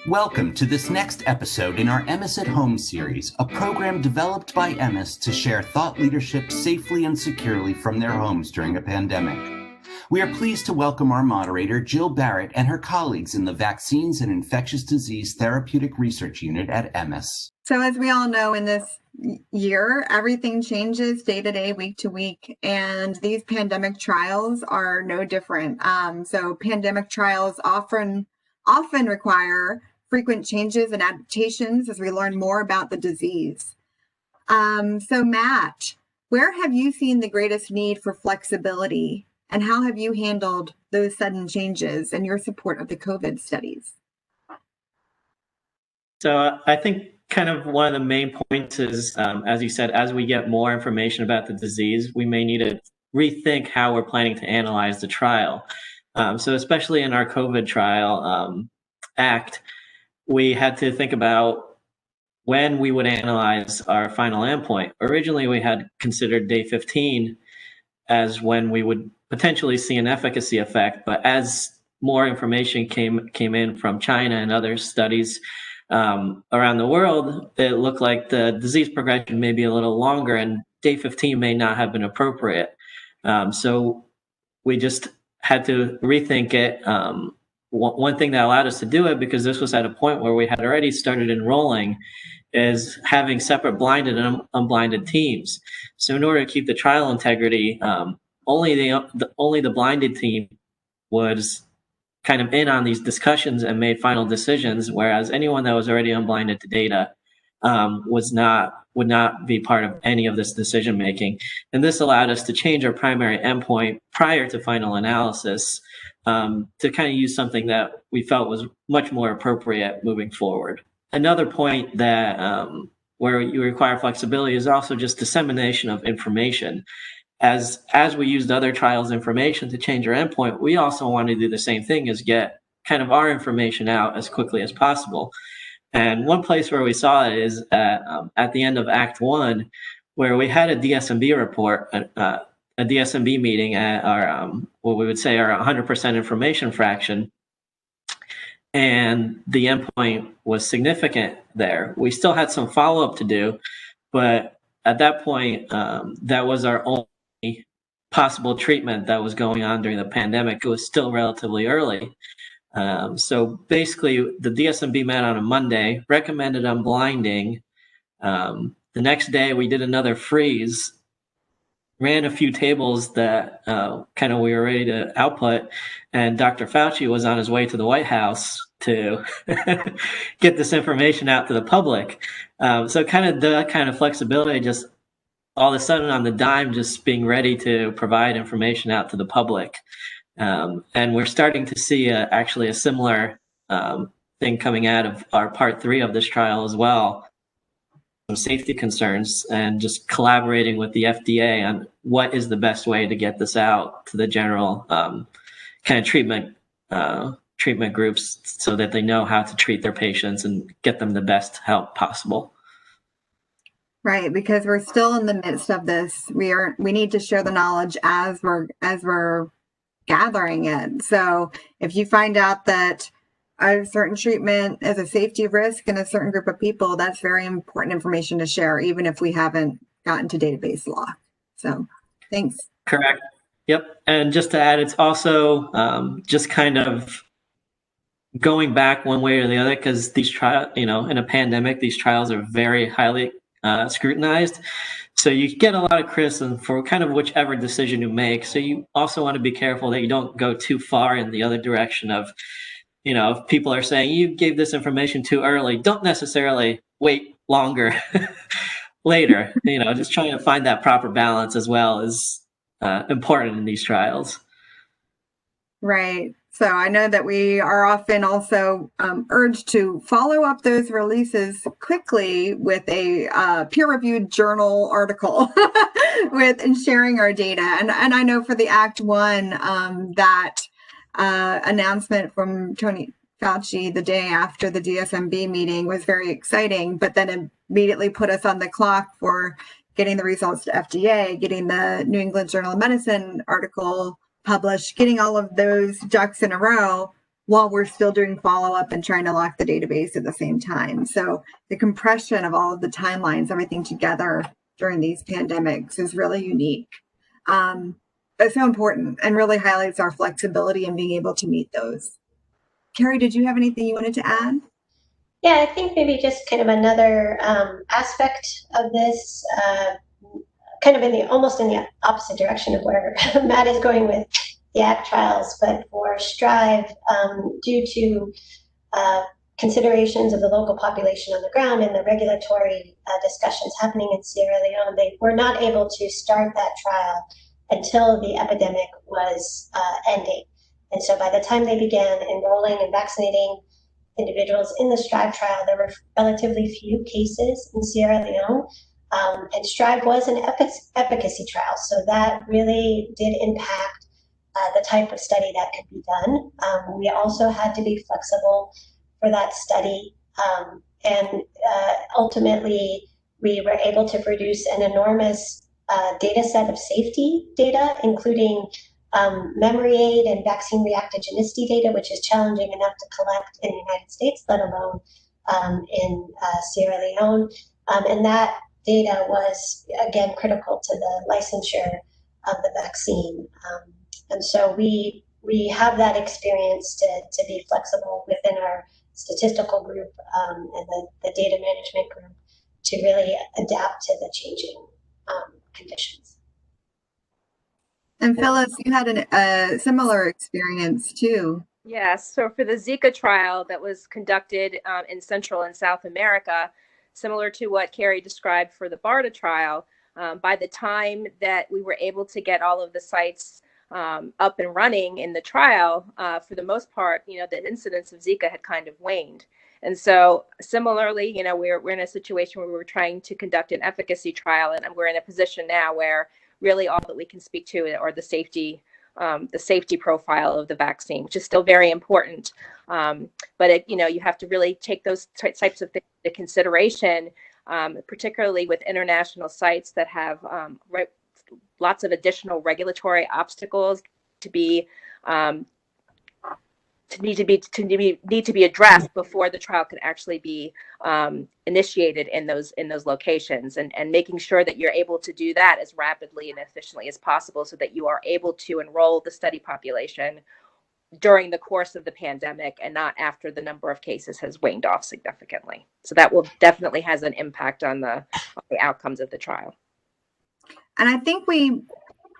Welcome to this next episode in our Emmes at Home series, a program developed by Emmes to share thought leadership safely and securely from their homes during a pandemic. We are pleased to welcome our moderator, Jill Barrett, and her colleagues in the Vaccines and Infectious Disease Therapeutic Research Unit at Emmes. So as we all know, in this year, everything changes day to day, week to week, and these pandemic trials are no different. So pandemic trials often require frequent changes and adaptations as we learn more about the disease. So Matt, where have you seen the greatest need for flexibility, and how have you handled those sudden changes and your support of the COVID studies? So I think kind of one of the main points is, as you said, as we get more information about the disease, we may need to rethink how we're planning to analyze the trial. So especially in our COVID trial, ACT, we had to think about when we would analyze our final endpoint. Originally, we had considered day 15 as when we would potentially see an efficacy effect, but as more information came in from China and other studies around the world, it looked like the disease progression may be a little longer, and day 15 may not have been appropriate. So we just had to rethink it. One thing that allowed us to do it, because this was at a point where we had already started enrolling, is having separate blinded and unblinded teams. So in order to keep the trial integrity, only the blinded team was kind of in on these discussions and made final decisions, whereas anyone that was already unblinded to data would not be part of any of this decision making. And this allowed us to change our primary endpoint prior to final analysis, to kind of use something that we felt was much more appropriate moving forward. Another point that where you require flexibility is also just dissemination of information. As we used other trials' information to change our endpoint, we also want to do the same thing, as get kind of our information out as quickly as possible. And one place where we saw it is at the end of Act 1, where we had a DSMB report, a DSMB meeting at our, what we would say our 100% information fraction, and the endpoint was significant there. We still had some follow-up to do, but at that point, that was our only possible treatment that was going on during the pandemic. It was still relatively early. So basically, the DSMB met on a Monday, recommended unblinding. The next day, we did another freeze, ran a few tables that kind of we were ready to output, and Dr. Fauci was on his way to the White House to get this information out to the public. So kind of the kind of flexibility, just all of a sudden on the dime, just being ready to provide information out to the public. And we're starting to see actually a similar thing coming out of our part 3 of this trial as well. Some safety concerns, and just collaborating with the FDA on what is the best way to get this out to the general kind of treatment groups, so that they know how to treat their patients and get them the best help possible. Right, because we're still in the midst of this. We need to share the knowledge as we're gathering it. So if you find out that a certain treatment is a safety risk in a certain group of people, that's very important information to share, even if we haven't gotten to database lock. So thanks. Correct. Yep. And just to add, it's also just kind of going back one way or the other, because these trials, in a pandemic, these trials are very highly scrutinized. So you get a lot of criticism for kind of whichever decision you make. So you also want to be careful that you don't go too far in the other direction of, if people are saying you gave this information too early, don't necessarily wait longer later. Just trying to find that proper balance as well is important in these trials. Right. So I know that we are often also urged to follow up those releases quickly with a peer-reviewed journal article and sharing our data. And I know for the Act 1, that announcement from Tony Fauci the day after the DSMB meeting was very exciting, but then immediately put us on the clock for getting the results to FDA, getting the New England Journal of Medicine article published, getting all of those ducks in a row while we're still doing follow-up and trying to lock the database at the same time. So the compression of all of the timelines, everything together during these pandemics is really unique. It's so important and really highlights our flexibility in being able to meet those. Carrie, did you have anything you wanted to add? Yeah, I think maybe just kind of another aspect of this, kind of almost in the opposite direction of where Matt is going with the ACT trials, but for STRIVE, due to considerations of the local population on the ground and the regulatory discussions happening in Sierra Leone, they were not able to start that trial until the epidemic was ending. And so by the time they began enrolling and vaccinating individuals in the STRIVE trial, there were relatively few cases in Sierra Leone. And STRIVE was an efficacy trial, so that really did impact the type of study that could be done. We also had to be flexible for that study. And ultimately, we were able to produce an enormous data set of safety data, including memory aid and vaccine reactogenicity data, which is challenging enough to collect in the United States, let alone in Sierra Leone. And that data was, again, critical to the licensure of the vaccine. And so we have that experience to be flexible within our statistical group and the data management group to really adapt to the changing conditions. And Phyllis, you had a similar experience too. Yes, so for the Zika trial that was conducted in Central and South America, similar to what Carrie described for the BARDA trial, by the time that we were able to get all of the sites up and running in the trial, for the most part, the incidence of Zika had kind of waned. And so similarly, we're in a situation where we're trying to conduct an efficacy trial, and we're in a position now where really all that we can speak to are the safety profile of the vaccine, which is still very important. But you have to really take those types of things into consideration, particularly with international sites that have lots of additional regulatory obstacles to be need to be addressed before the trial can actually be initiated in those locations, and making sure that you're able to do that as rapidly and efficiently as possible so that you are able to enroll the study population during the course of the pandemic and not after the number of cases has waned off significantly. So that will definitely has an impact on the outcomes of the trial. And I think we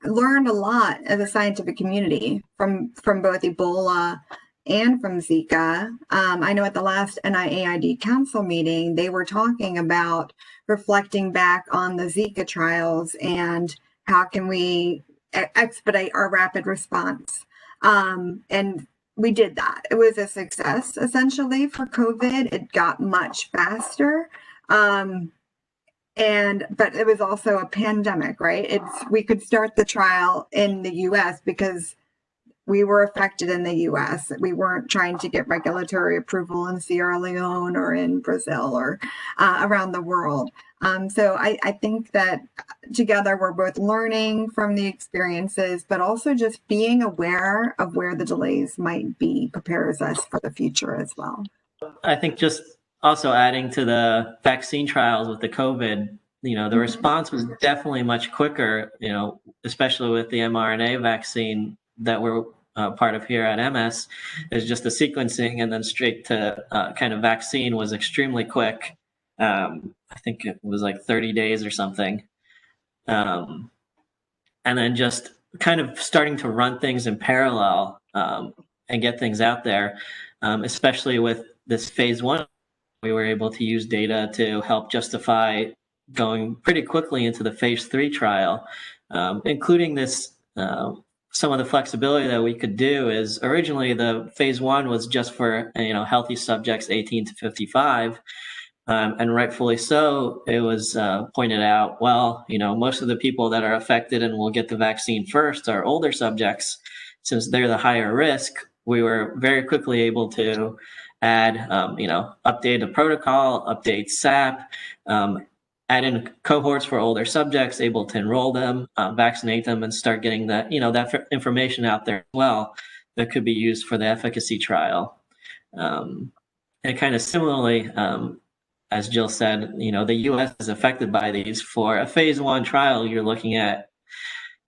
learned a lot as a scientific community from both Ebola and from Zika. I know at the last NIAID council meeting, they were talking about reflecting back on the Zika trials and how can we expedite our rapid response. And we did that. It was a success, essentially, for COVID. It got much faster. But it was also a pandemic, right? We could start the trial in the US because we were affected in the US. We weren't trying to get regulatory approval in Sierra Leone or in Brazil or around the world. So I think that together we're both learning from the experiences, but also just being aware of where the delays might be prepares us for the future as well. I think just also adding to the vaccine trials with the COVID, the response was definitely much quicker, especially with the mRNA vaccine that we're part of here at Emmes. Is just the sequencing and then straight to kind of vaccine was extremely quick. I think it was like 30 days or something. And then just kind of starting to run things in parallel and get things out there, especially with this phase I, we were able to use data to help justify going pretty quickly into the phase III trial, including this. Some of the flexibility that we could do is originally the phase I was just for healthy subjects 18 to 55, and rightfully so. It was pointed out, well, most of the people that are affected and will get the vaccine first are older subjects, since they're the higher risk. We were very quickly able to add, update the protocol, update SAP, add in cohorts for older subjects, able to enroll them, vaccinate them, and start getting that, that information out there as well that could be used for the efficacy trial. And kind of similarly, as Jill said, the U.S. is affected by these. For a phase 1 trial, you're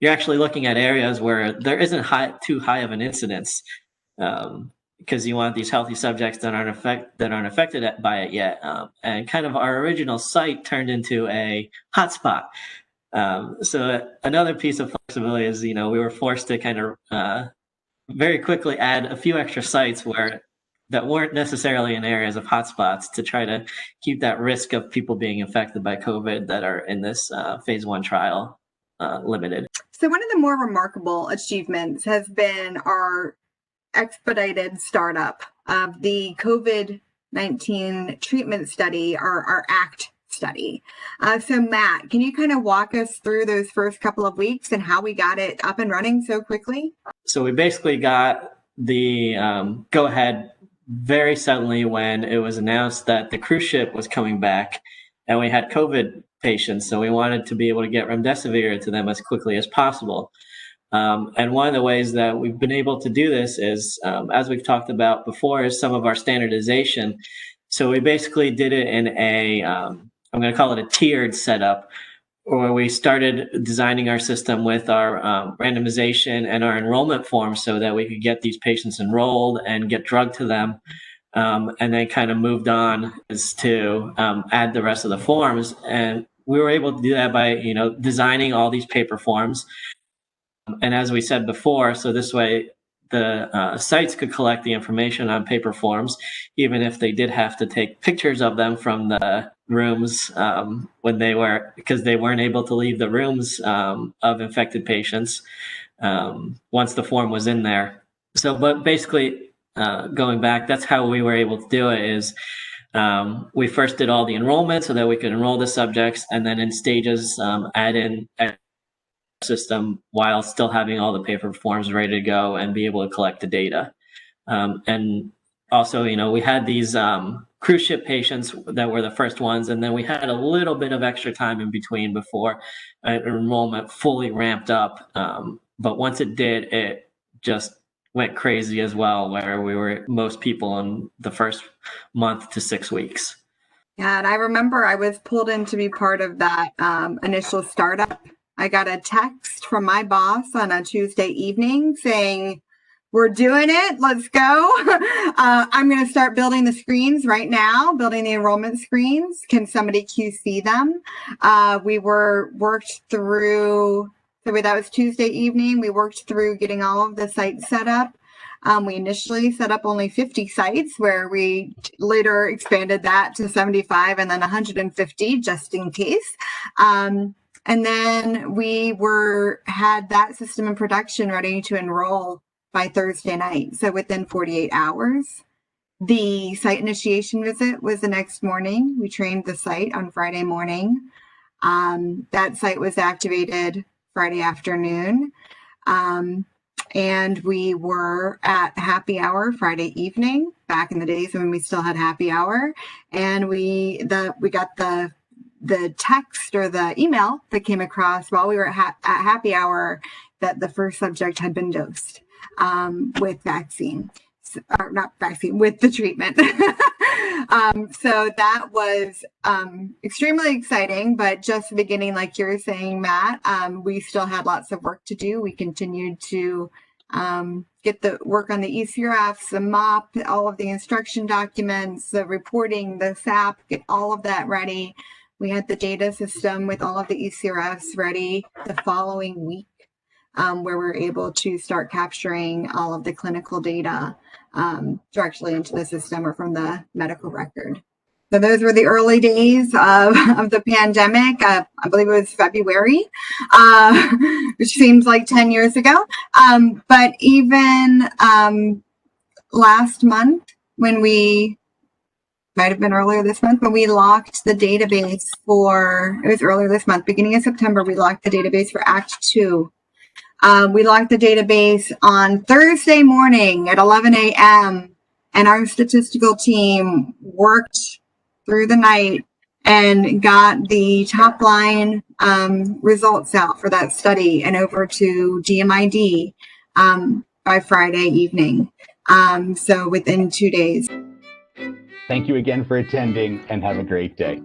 actually looking at areas where there isn't too high of an incidence, because you want these healthy subjects that aren't affected by it yet. And kind of our original site turned into a hotspot. So another piece of flexibility is, we were forced to kind of very quickly add a few extra sites that weren't necessarily in areas of hotspots to try to keep that risk of people being infected by COVID that are in this phase 1 trial limited. So one of the more remarkable achievements has been our expedited startup of the COVID-19 treatment study, our ACT study. So Matt, can you kind of walk us through those first couple of weeks and how we got it up and running so quickly? So we basically got the go-ahead very suddenly when it was announced that the cruise ship was coming back and we had COVID patients. So we wanted to be able to get Remdesivir to them as quickly as possible. And one of the ways that we've been able to do this is, as we've talked about before, is some of our standardization. So we basically did it in I'm going to call it a tiered setup, where we started designing our system with our randomization and our enrollment forms so that we could get these patients enrolled and get drug to them, and then kind of moved on as to add the rest of the forms. And we were able to do that by, designing all these paper forms. And as we said before, so this way the sites could collect the information on paper forms, even if they did have to take pictures of them from the rooms because they weren't able to leave the rooms of infected patients once the form was in there. So, but basically, going back, that's how we were able to do it is we first did all the enrollment so that we could enroll the subjects, and then in stages add in system while still having all the paper forms ready to go and be able to collect the data. And also, we had these cruise ship patients that were the first ones, and then we had a little bit of extra time in between before enrollment fully ramped up. But once it did, it just went crazy as well, where we were most people in the first month to 6 weeks. Yeah, and I remember I was pulled in to be part of that initial startup. I got a text from my boss on a Tuesday evening saying, "We're doing it. Let's go." I'm going to start building the screens right now, building the enrollment screens. Can somebody QC them? We worked through, so that was Tuesday evening. We worked through getting all of the sites set up. We initially set up only 50 sites, where we later expanded that to 75 and then 150 just in case. And then we had that system in production ready to enroll by Thursday night. So within 48 hours, the site initiation visit was the next morning. We trained the site on Friday morning. That site was activated Friday afternoon. And we were at happy hour Friday evening, back in the days when we still had happy hour. And we got the text or the email that came across while we were at happy hour that the first subject had been dosed with vaccine, or not vaccine, with the treatment. So that was extremely exciting, but just the beginning, like you're saying, Matt. We still had lots of work to do. We continued to get the work on the ECRFs, the MOP, all of the instruction documents, the reporting, the SAP, get all of that ready. We had the data system with all of the ECRFs ready the following week, where we were able to start capturing all of the clinical data directly into the system or from the medical record. So those were the early days of the pandemic. I believe it was February, which seems like 10 years ago. But even last month, when might have been earlier this month, but we locked the database it was earlier this month, beginning of September, we locked the database for ACT2. We locked the database on Thursday morning at 11 a.m. and our statistical team worked through the night and got the top line results out for that study and over to DMID by Friday evening. So within 2 days. Thank you again for attending and have a great day.